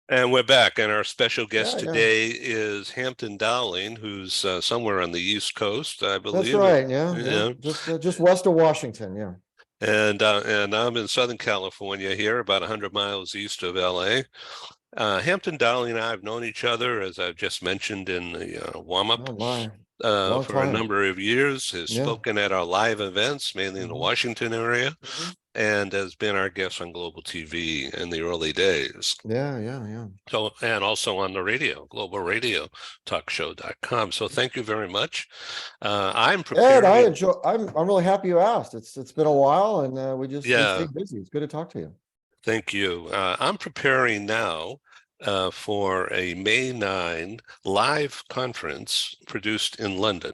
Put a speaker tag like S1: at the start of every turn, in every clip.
S1: And we're back, and our special guest
S2: Yeah, yeah.
S1: today is Hampton Dowling, who's somewhere on the East Coast, I
S2: That's
S1: believe.
S2: right. Yeah, yeah.
S1: Yeah,
S2: Just west of Washington. Yeah.
S1: and I'm in Southern California here, about 100 miles east of LA. Hampton Dowling and I have known each other, as I've just mentioned in the warm-up,
S2: Oh my, long
S1: for a
S2: time.
S1: number of years. Has
S2: Yeah.
S1: spoken at our live events, mainly in the
S2: hmm
S1: Washington area,
S2: hmm
S1: and has been our guest on Global TV in the early days.
S2: Yeah, yeah, yeah.
S1: So, and also on the radio, global radio talkshow.com. So thank you very much. I'm
S2: Ed, I
S1: preparing.
S2: enjoy. I'm really happy you asked. It's been a while, and we stay
S1: Yeah,
S2: busy. It's good to talk to you.
S1: thank you. I'm preparing now for a May 9 live conference produced in London.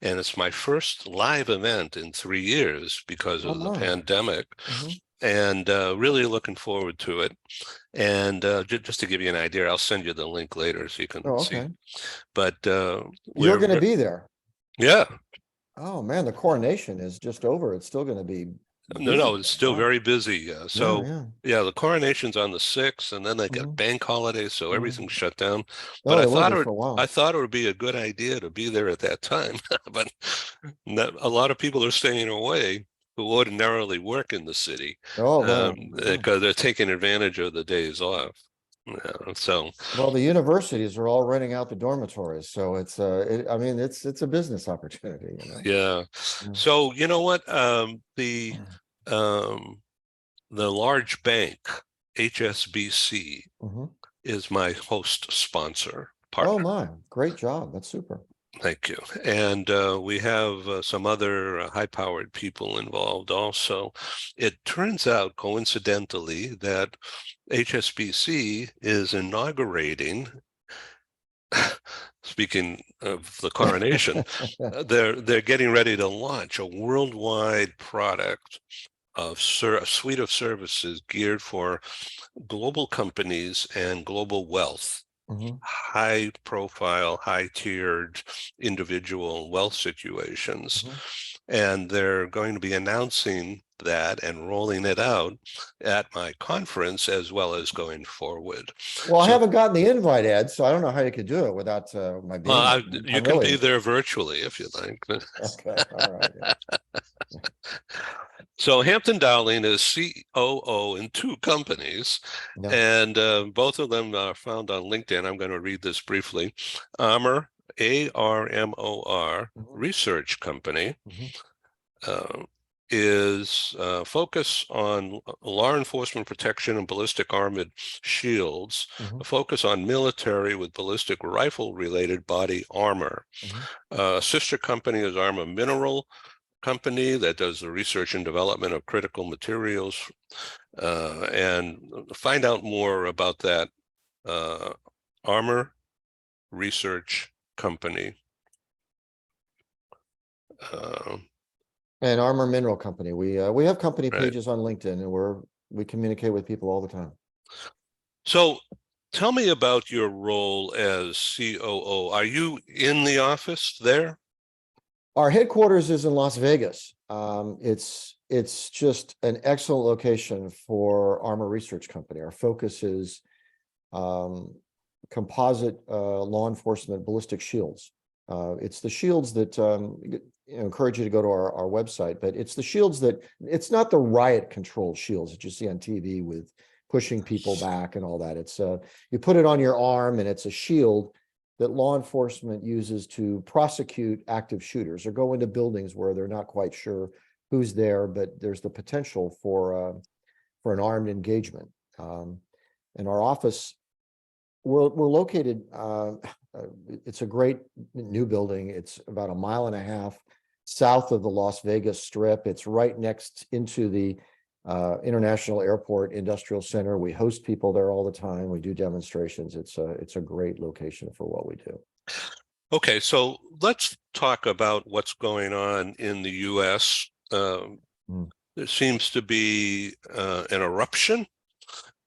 S1: And it's my first live event in 3 years because
S2: Oh
S1: of the
S2: my.
S1: pandemic.
S2: hmm
S1: And really looking forward to it. And just to give you an idea, I'll send you the link later so you can
S2: Oh,
S1: see.
S2: okay.
S1: But
S2: You're
S1: we're,
S2: going to be there.
S1: yeah,
S2: Oh man, the coronation is just over. It's still going to be
S1: no,
S2: busy
S1: it's
S2: there.
S1: still
S2: Wow.
S1: very busy.
S2: Yeah,
S1: So,
S2: yeah.
S1: yeah, the coronation's on the 6th, and then they got
S2: hmm
S1: bank holidays, so
S2: hmm
S1: everything's shut down. But
S2: Oh, it will be for a
S1: I
S2: while.
S1: thought it would be a good idea to be there at that time. But a lot of people are staying away who ordinarily work in the city,
S2: Oh well, yeah.
S1: because they're taking advantage of the days off. Yeah, so
S2: Well, the universities are all renting out the dormitories, so I mean, it's a business opportunity, you know.
S1: yeah.
S2: Yeah.
S1: So you know what? Um, the large bank, HSBC,
S2: Mhm.
S1: is my host sponsor
S2: Oh
S1: partner.
S2: my, great job. That's super.
S1: Thank you. And we have some other high-powered people involved also. It turns out, coincidentally, that HSBC is inaugurating, speaking of the coronation, they're getting ready to launch a worldwide product of a suite of services geared for global companies and global wealth,
S2: Mhm,
S1: high profile, high tiered individual wealth situations.
S2: mhm.
S1: And they're going to be announcing that and rolling it out at my conference as well as going forward.
S2: Well, I
S1: So
S2: haven't gotten the invite, Ed, so I don't know how you could do it without my being there.
S1: you
S2: I'm
S1: can be
S2: really
S1: there virtually if you like.
S2: okay. All right. Yeah.
S1: So Hampton Dowling is COO in two companies,
S2: Yeah.
S1: and both of them are found on LinkedIn. I'm going to read this briefly. Armor, ARMOR,
S2: Mhm,
S1: research company,
S2: mhm,
S1: uh, is focus on law enforcement protection and ballistic armored shields,
S2: mhm,
S1: a focus on military with ballistic rifle related body armor.
S2: mhm.
S1: Sister company is Armor Mineral company that does the research and development of critical materials. And find out more about that uh, armor research company. Uh,
S2: And Armor Mineral Company. We have company
S1: right.
S2: pages on LinkedIn, and we communicate with people all the time.
S1: So tell me about your role as COO. Are you in the office there?
S2: Our headquarters is in Las Vegas. It's just an excellent location for Armor Research Company. Our focus is um, composite law enforcement ballistic shields. It's the shields that encourage you to go to our website, but it's the shields that it's not the riot controlled shields that you see on TV with pushing people back and all that. It's you put it on your arm and it's a shield that law enforcement uses to prosecute active shooters or go into buildings where they're not quite sure who's there, but there's the potential for an armed engagement. And our office, we're located. It's a great new building. It's about a mile and a half south of the Las Vegas Strip. It's right next into the International Airport Industrial Center. We host people there all the time. We do demonstrations. It's a great location for what we do.
S1: Okay, so let's talk about what's going on in the US.
S2: Mm.
S1: There seems to be an eruption.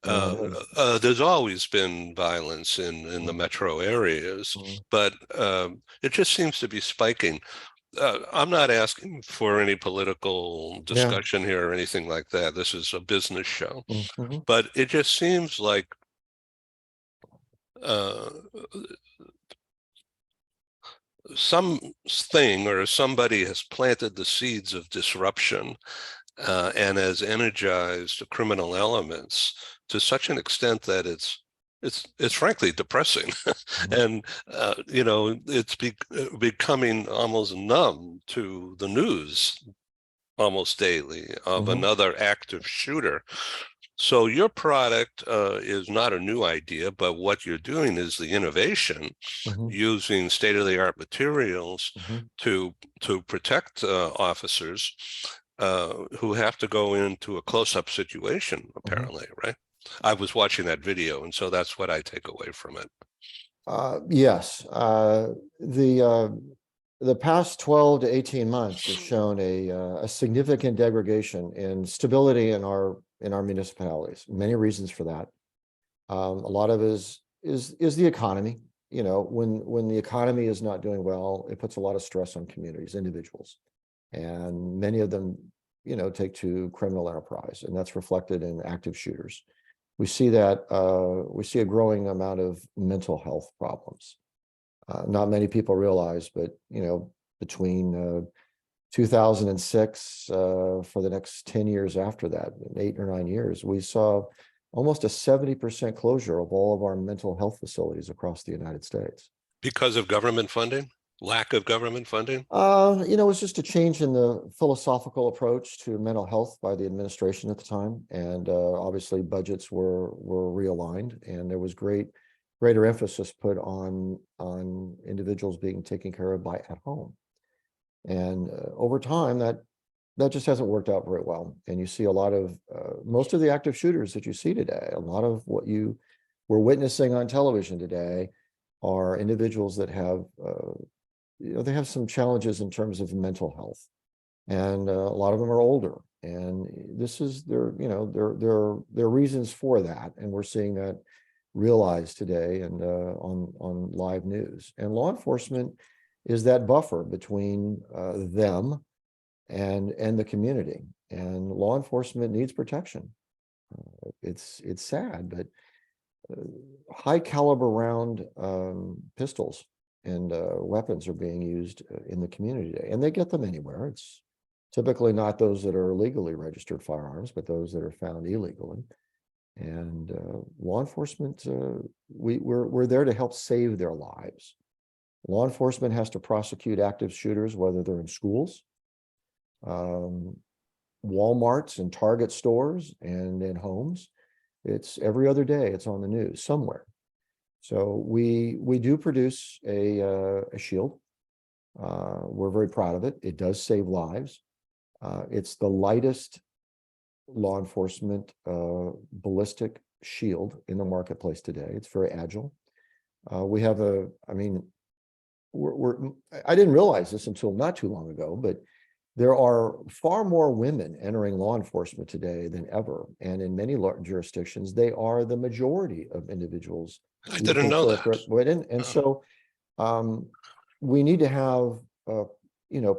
S2: Yeah, it is.
S1: There's always been violence in the
S2: Mm,
S1: metro areas,
S2: mm.
S1: but it just seems to be spiking. I'm not asking for any political
S2: Yeah.
S1: discussion here or anything like that. This is a business show,
S2: Mhm.
S1: but it just seems like uh, something or somebody has planted the seeds of disruption and has energized the criminal elements to such an extent that it's frankly depressing, and it's becoming almost numb to the news almost daily of
S2: Mhm.
S1: another active shooter. So your product is not a new idea, but what you're doing is the innovation
S2: Mhm.
S1: using state-of-the-art materials
S2: Mhm.
S1: to protect officers who have to go into a close-up situation,
S2: Mhm.
S1: apparently, right? I was watching that video, and so that's what I take away from it.
S2: Yes, the past 12 to 18 months has shown a significant degradation in stability in our municipalities. Many reasons for that. A lot of it is the economy. You know, when the economy is not doing well, it puts a lot of stress on communities, individuals, and many of them, take to criminal enterprise, and that's reflected in active shooters. We see that we see a growing amount of mental health problems. Not many people realize, but between 2006 for the next 10 years after that, 8 or 9 years, we saw almost a 70% closure of all of our mental health facilities across the United States.
S1: Because of government funding, lack of government funding.
S2: It's just a change in the philosophical approach to mental health by the administration at the time, and obviously budgets were realigned, and there was greater emphasis put on individuals being taken care of by at home. And over time, that just hasn't worked out very well. And you see a lot of most of the active shooters that you see today, a lot of what you were witnessing on television today are individuals that have they have some challenges in terms of mental health, and a lot of them are older, and this is there are reasons for that, and we're seeing that realized today and on live news. And law enforcement is that buffer between them and the community, and law enforcement needs protection. It's sad, but high caliber round pistols and weapons are being used in the community today, and they get them anywhere. It's typically not those that are legally registered firearms, but those that are found illegally. And law enforcement, we're there to help save their lives. Law enforcement has to prosecute active shooters, whether they're in schools, Walmarts and Target stores, and in homes. It's every other day. It's on the news somewhere. So we do produce a shield. We're very proud of it. It does save lives. It's the lightest law enforcement ballistic shield in the marketplace today. It's very agile. We have I didn't realize this until not too long ago, but there are far more women entering law enforcement today than ever. And in many jurisdictions, they are the majority of individuals
S1: I didn't
S2: looking
S1: know
S2: for
S1: that.
S2: women. And so we need to have,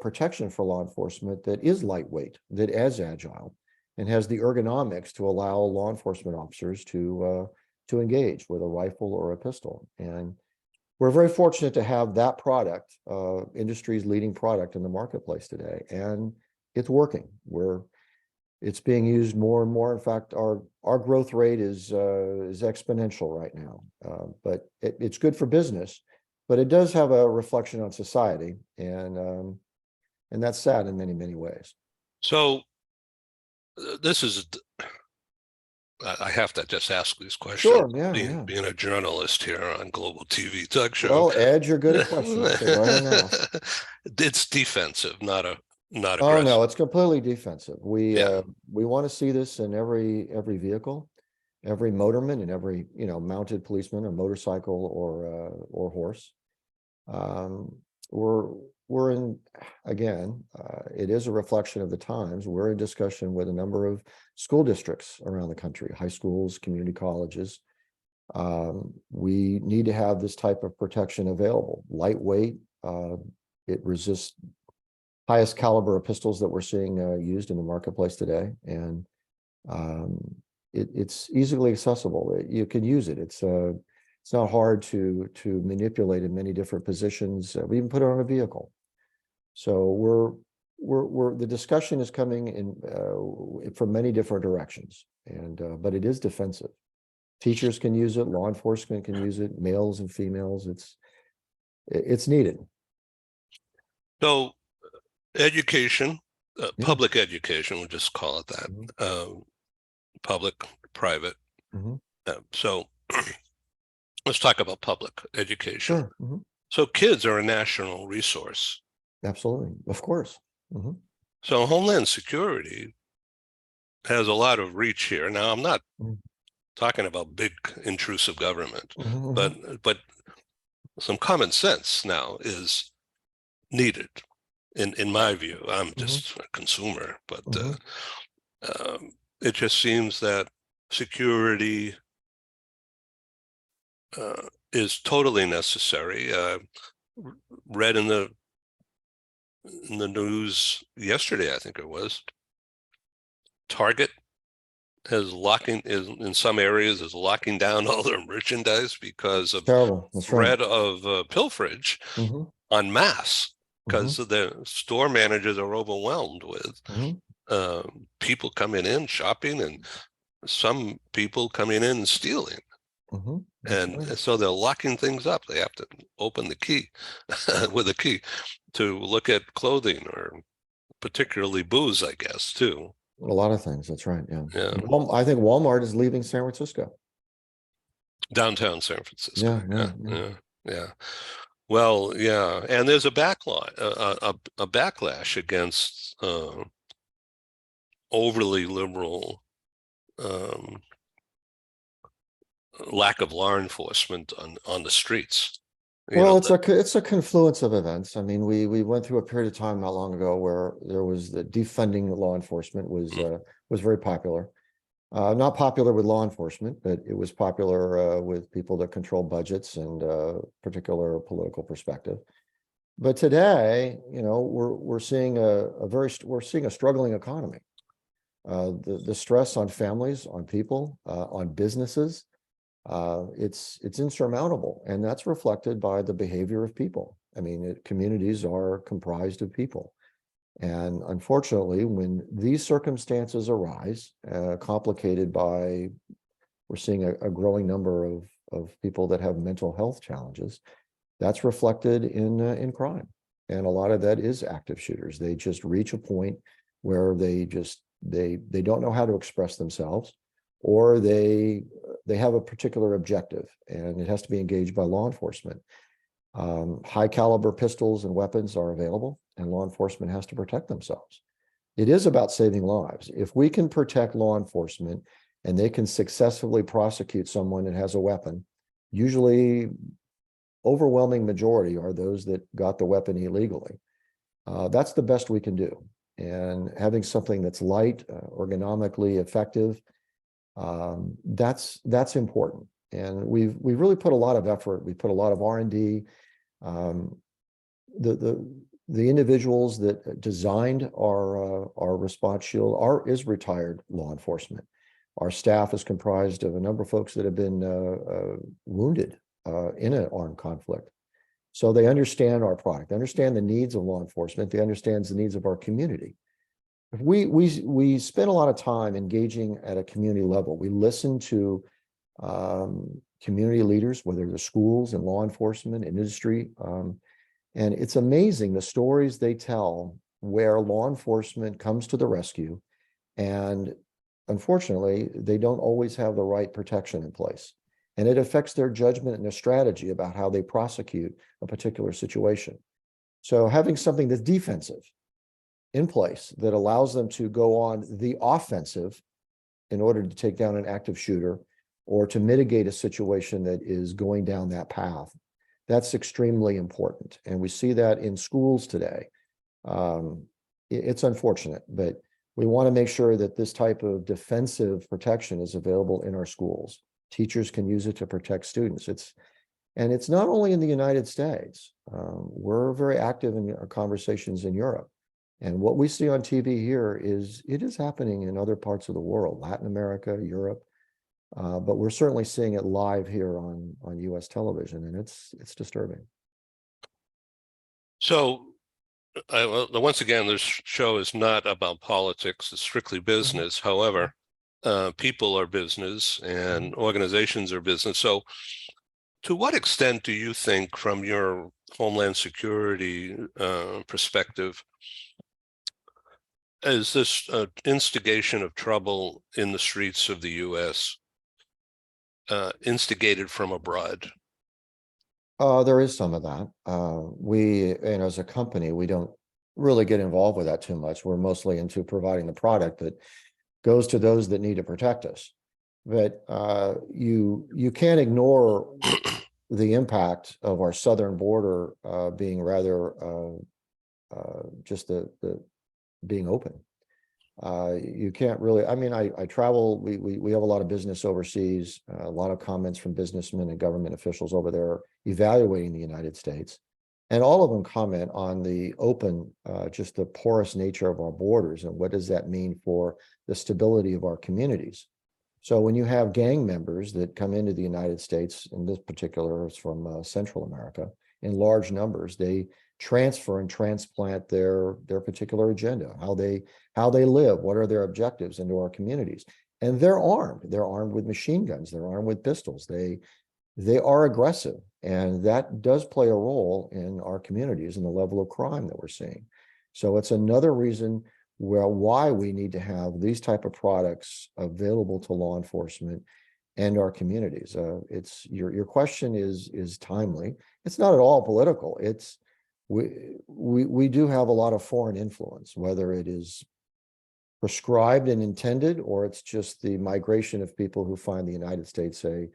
S2: protection for law enforcement that is lightweight, that is agile, and has the ergonomics to allow law enforcement officers to engage with a rifle or a pistol. And we're very fortunate to have that product, industry's leading product in the marketplace today, and it's working. It's being used more and more. In fact, our growth rate is exponential right now. But it's good for business, but it does have a reflection on society, and that's sad in many ways.
S1: So this is, I have to just ask these questions,
S2: Sure, yeah.
S1: being a journalist here on Global TV Talk Show.
S2: Well, Ed, you're good at questions, so go ahead and ask.
S1: It's defensive, not
S2: Oh
S1: aggressive.
S2: no, it's completely defensive.
S1: Yeah.
S2: We want to see this in every vehicle, every motorman, and every mounted policeman or motorcycle or horse. Um, we're we're in again. It is a reflection of the times. We're in discussion with a number of school districts around the country, high schools, community colleges. We need to have this type of protection available. Lightweight. It resists highest caliber of pistols that we're seeing used in the marketplace today, and it's easily accessible. You can use it. It's not hard to manipulate in many different positions. We even put it on a vehicle. So the discussion is coming in from many different directions, and but it is defensive. Teachers can use it, law enforcement can use it, males and females. It's needed.
S1: So education,
S2: Yeah.
S1: public education, we'll just call it that,
S2: Mhm.
S1: public, private.
S2: Mhm.
S1: So let's talk about public education.
S2: Sure. Mhm.
S1: So kids are a national resource.
S2: Absolutely. Of course. Mhm.
S1: So Homeland Security has a lot of reach here. Now, I'm not
S2: Mhm.
S1: talking about big intrusive government,
S2: Mhm.
S1: but some common sense now is needed. In my view, I'm
S2: Mhm.
S1: just a consumer, but
S2: Mhm.
S1: it just seems that security is totally necessary. Read in the news yesterday, I think it was, Target has locking is in some areas is locking down all their merchandise because
S2: It's
S1: of
S2: terrible. That's right.
S1: threat of pilferage
S2: Mhm.
S1: en masse, because
S2: Mhm.
S1: the store managers are overwhelmed with
S2: Mhm.
S1: people coming in shopping and some people coming in and stealing.
S2: Mhm. That's
S1: And
S2: right.
S1: so they're locking things up. They have to open the key with a key to look at clothing or particularly booze, I guess, too.
S2: A lot of things. That's right. Yeah.
S1: Yeah.
S2: I think Walmart is leaving San Francisco.
S1: Downtown San Francisco.
S2: Yeah.
S1: Yeah.
S2: Yeah. Yeah.
S1: Yeah. Yeah. Well, yeah. And there's a a backlash against overly liberal um, lack of law enforcement on the streets. You know,
S2: Well, it's a confluence of events. I mean, we went through a period of time not long ago where there was the defunding law enforcement was very popular. Not popular with law enforcement, but it was popular with people that control budgets and particular political perspective. But today, we're seeing we're seeing a struggling economy. The stress on families, on people, on businesses, it's insurmountable, and that's reflected by the behavior of people. I mean, communities are comprised of people, and unfortunately, when these circumstances arise, complicated by we're seeing a growing number of people that have mental health challenges, that's reflected in crime, and a lot of that is active shooters. They just reach a point where they don't know how to express themselves, or they have a particular objective, and it has to be engaged by law enforcement. High caliber pistols and weapons are available, and law enforcement has to protect themselves. It is about saving lives. If we can protect law enforcement and they can successfully prosecute someone that has a weapon, usually overwhelming majority are those that got the weapon illegally. That's the best we can do. And having something that's light, ergonomically effective, that's important. And we've really put a lot of effort. We put a lot of R&D. Um, the individuals that designed our response shield is retired law enforcement. Our staff is comprised of a number of folks that have been wounded in an armed conflict. So they understand our product, they understand the needs of law enforcement, they understand the needs of our community. We spend a lot of time engaging at a community level. We listen to community leaders, whether they're schools and law enforcement, industry, and it's amazing the stories they tell where law enforcement comes to the rescue, and unfortunately, they don't always have the right protection in place. And it affects their judgment and their strategy about how they prosecute a particular situation. So having something that's defensive in place that allows them to go on the offensive in order to take down an active shooter or to mitigate a situation that is going down that path, that's extremely important. And we see that in schools today. It's unfortunate, but we want to make sure that this type of defensive protection is available in our schools. Teachers can use it to protect students. It's not only in the United States. We're very active in our conversations in Europe. And what we see on TV here it is happening in other parts of the world, Latin America, Europe. But we're certainly seeing it live here on US television, and it's disturbing.
S1: So well, once again, this show is not about politics, it's strictly business. However, people are business and organizations are business. So to what extent do you think, from your Homeland Security perspective, is this instigation of trouble in the streets of the U.S. Instigated from abroad?
S2: There is some of that. As a company, we don't really get involved with that too much. We're mostly into providing the product that goes to those that need to protect us. But you can't ignore the impact of our southern border being rather just the being open. You can't really, I mean, I travel, we have a lot of business overseas, a lot of comments from businessmen and government officials over there evaluating the United States. And all of them comment on the open, just the porous nature of our borders and what does that mean for the stability of our communities. So when you have gang members that come into the United States, in this particular is from Central America, in large numbers, they transfer and transplant their particular agenda, how they live, what are their objectives into our communities. And they're armed with machine guns, they're armed with pistols, they are aggressive, and that does play a role in our communities and the level of crime that we're seeing. So it's another reason why we need to have these type of products available to law enforcement and our communities. It's your question is timely. It's not at all political. It's we do have a lot of foreign influence, whether it is prescribed and intended, or it's just the migration of people who find the United States a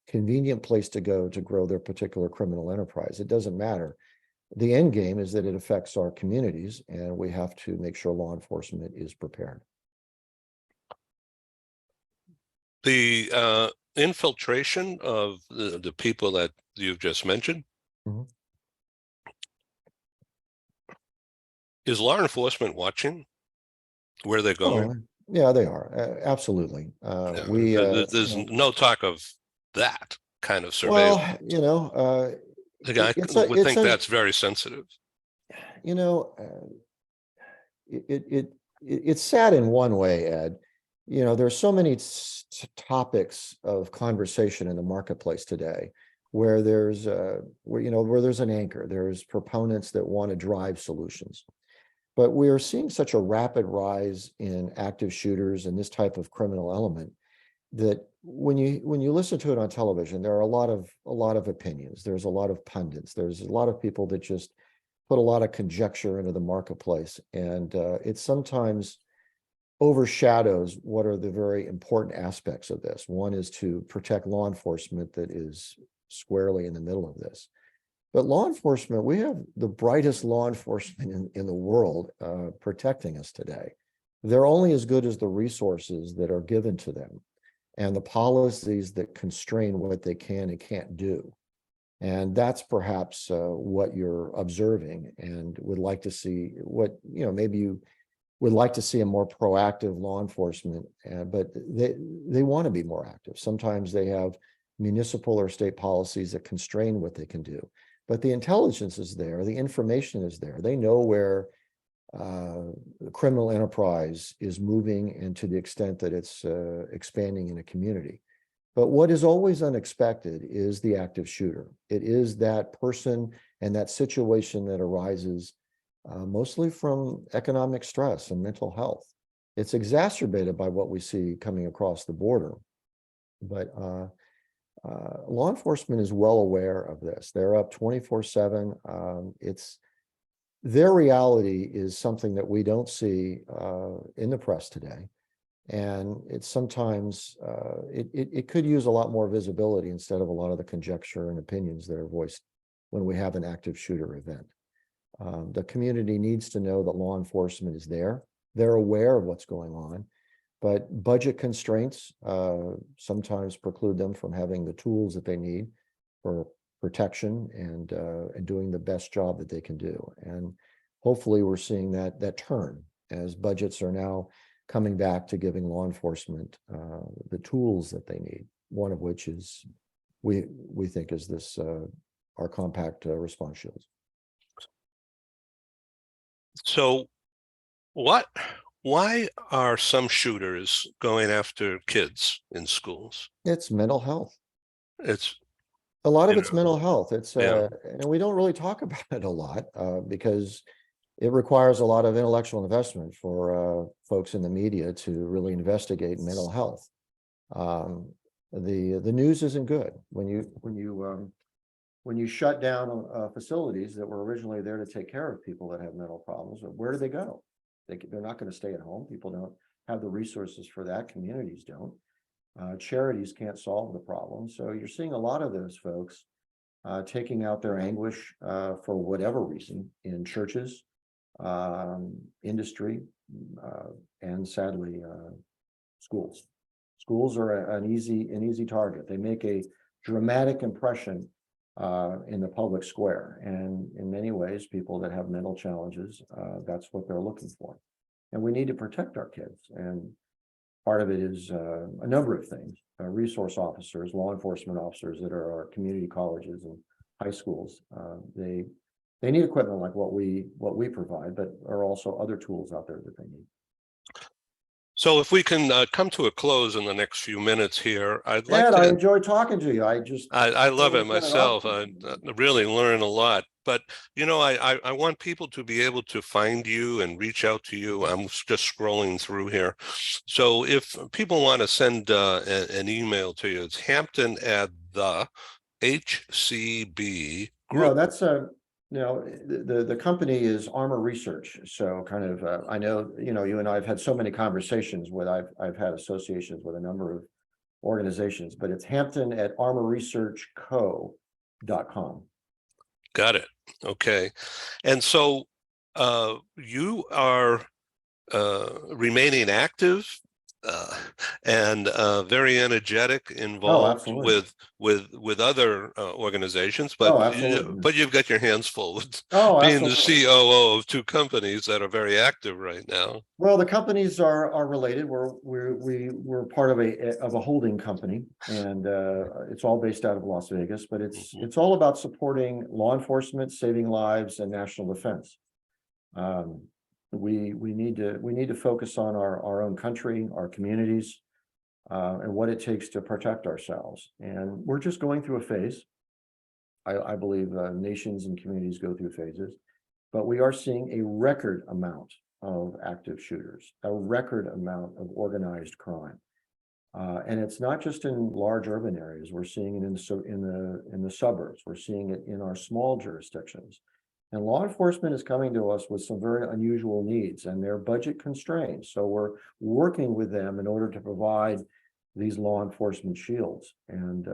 S2: convenient place to go to grow their particular criminal enterprise. It doesn't matter. The end game is that it affects our communities, and we have to make sure law enforcement is prepared.
S1: The infiltration of the people that you've just mentioned, is law enforcement watching where they're going?
S2: Oh, yeah, they are. Absolutely.
S1: There's no talk of that kind of surveillance.
S2: Well, you know,
S1: I would think that's very sensitive.
S2: You know, it's sad in one way, Ed. You know, there's so many topics of conversation in the marketplace today where there's where there's an anchor, there's proponents that want to drive solutions. But we are seeing such a rapid rise in active shooters and this type of criminal element that when you listen to it on television, there are a lot of opinions. There's a lot of pundits. There's a lot of people that just put a lot of conjecture into the marketplace, and it sometimes overshadows what are the very important aspects of this. One is to protect law enforcement that is squarely in the middle of this. But law enforcement, we have the brightest law enforcement in the world protecting us today. They're only as good as the resources that are given to them and the policies that constrain what they can and can't do. And that's perhaps what you're observing, and would like to see maybe you would like to see a more proactive law enforcement, but they want to be more active. Sometimes they have municipal or state policies that constrain what they can do. But the intelligence is there, the information is there. They know where the criminal enterprise is moving, and to the extent that it's expanding in a community. But what is always unexpected is the active shooter. It is that person and that situation that arises mostly from economic stress and mental health. It's exacerbated by what we see coming across the border. But law enforcement is well aware of this. They're up 24/7. Their reality is something that we don't see in the press today. And it's sometimes, it could use a lot more visibility instead of a lot of the conjecture and opinions that are voiced when we have an active shooter event. The community needs to know that law enforcement is there. They're aware of what's going on, but budget constraints sometimes preclude them from having the tools that they need for protection and doing the best job that they can do. And hopefully we're seeing that turn as budgets are now coming back to giving law enforcement the tools that they need. one of which is we think is this our compact response shields.
S1: So why are some shooters going after kids in schools?
S2: It's mental health.
S1: It's,
S2: A lot of
S1: you
S2: it's
S1: know,
S2: mental health. It's
S1: yeah.
S2: and we don't really talk about it a lot because it requires a lot of intellectual investment for folks in the media to really investigate mental health. The news isn't good when you shut down facilities that were originally there to take care of people that have mental problems. Where do they go? They're not going to stay at home. People don't have the resources for that. Communities don't. Charities can't solve the problem. So you're seeing a lot of those folks taking out their anguish for whatever reason in churches, industry, and sadly, schools. Schools are an easy target. They make a dramatic impression in the public square, and in many ways, people that have mental challenges, that's what they're looking for. And we need to protect our kids. And part of it is a number of things: resource officers, law enforcement officers that are our community colleges and high schools. They need equipment like what we provide, but are also other tools out there that they need.
S1: So if we can come to a close in the next few minutes here, I'd like
S2: Ed, I
S1: to.
S2: enjoy talking to you.
S1: I love it
S2: totally cut off.
S1: myself. I really learn a lot. But I want people to be able to find you and reach out to you. I'm just scrolling through here. So if people want to send an email to you, it's Hampton at the HCB
S2: No,
S1: Group.
S2: that's the company is Armor Research. So kind of I know you and I have had so many conversations with I've had associations with a number of organizations, but it's Hampton at armorresearchco.com.
S1: Got it. Okay. And so you are remaining active and very energetic, involved
S2: absolutely.
S1: with other organizations, but
S2: Absolutely.
S1: you've got your hands full with being the
S2: Absolutely.
S1: COO of two companies that are very active right now.
S2: Well, the companies are related. We're part of a holding company, and it's all based out of Las Vegas. But it's all about supporting law enforcement, saving lives, and national defense. We need to focus on our own country, our communities, and what it takes to protect ourselves. And we're just going through a phase. I believe nations and communities go through phases, but we are seeing a record amount of active shooters, a record amount of organized crime. And it's not just in large urban areas. We're seeing it in the suburbs. We're seeing it in our small jurisdictions. And law enforcement is coming to us with some very unusual needs, and they're budget constrained. So we're working with them in order to provide these law enforcement shields. And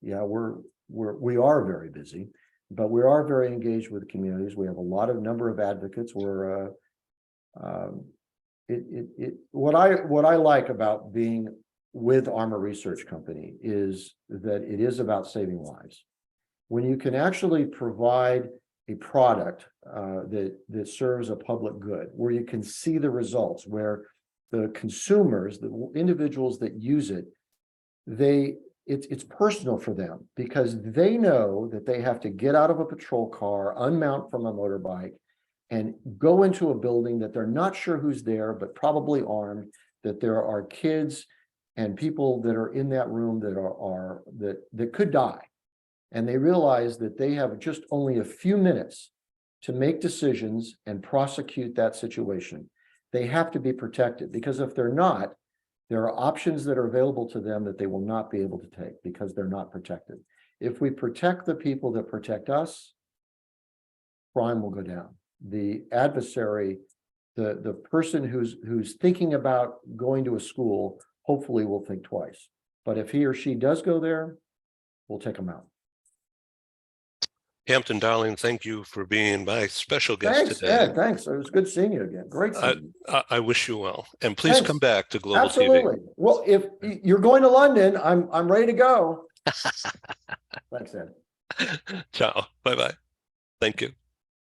S2: we are very busy, but we are very engaged with the communities. We have a lot of number of advocates. What I like about being with Armor Research Company is that it is about saving lives. When you can actually provide a product that serves a public good, where you can see the results, where the consumers, the individuals that use it, it's personal for them, because they know that they have to get out of a patrol car, unmount from a motorbike, and go into a building that they're not sure who's there, but probably armed, that there are kids and people that are in that room that could die. And they realize that they have just only a few minutes to make decisions and prosecute that situation. They have to be protected, because if they're not, there are options that are available to them that they will not be able to take because they're not protected. If we protect the people that protect us, crime will go down. The adversary, the person who's thinking about going to a school, hopefully will think twice. But if he or she does go there, we'll take them out.
S1: Hampton Dowling, thank you for being my special guest
S2: Thanks,
S1: today.
S2: Ed. Thanks. It was good seeing you again. Great seeing you.
S1: I wish you well, and please
S2: Thanks.
S1: come back to Global
S2: Absolutely.
S1: TV.
S2: Well, if you're going to London, I'm ready to go. Thanks, Ed.
S1: Ciao. Bye-bye. Thank you.